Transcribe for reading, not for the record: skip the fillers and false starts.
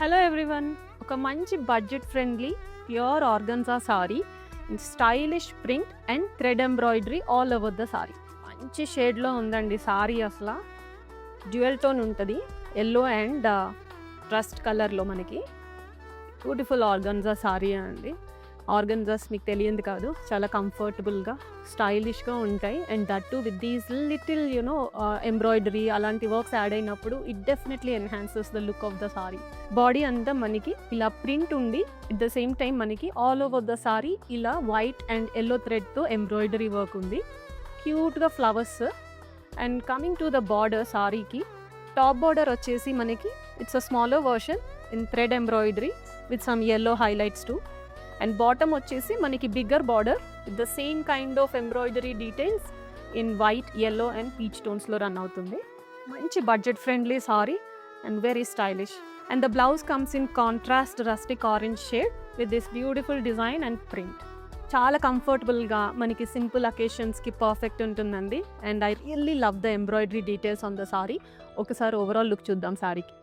Hello everyone, ఒక మంచి budget friendly pure organza sorry in stylish print and thread embroidery all over the sorry. మంచి షేడ్లో ఉందండి sorry. అసలు డ్యూయల్ టోన్ ఉంటుంది, ఎల్లో అండ్ రస్ట్ కలర్లో. మనకి బ్యూటిఫుల్ ఆర్గన్జా సారీ అండి. ఆర్గన్జాస్ మీకు తెలియదు కాదు, చాలా కంఫర్టబుల్గా స్టైలిష్గా ఉంటాయి. And that to with these little embroidery అలాంటి వర్క్స్ యాడ్ అయినప్పుడు it definitely enhances the look of the sorry. Body అంతా మనకి ఇలా ప్రింట్ ఉండి ఎట్ ద సేమ్ టైం మనకి ఆల్ ఓవర్ ద సారీ ఇలా వైట్ అండ్ ఎల్లో థ్రెడ్తో ఎంబ్రాయిడరీ వర్క్ ఉంది. క్యూట్గా flowers. And coming to the border, సారీకి టాప్ బార్డర్ వచ్చేసి మనకి it's a smaller version in thread embroidery with some yellow highlights too. And bottom వచ్చేసి మనకి bigger border with the same kind of embroidery details in white, yellow and peach టోన్స్లో run అవుతుంది. మంచి budget friendly sari and very stylish. And the blouse comes in contrast rustic orange shade with this beautiful design and print. చాలా కంఫర్టబుల్గా మనకి simple అకేషన్స్కి perfect ఉంటుందండి. And I really love the embroidery details on the sorry. ఒకసారి overall look చూద్దాం సారీకి.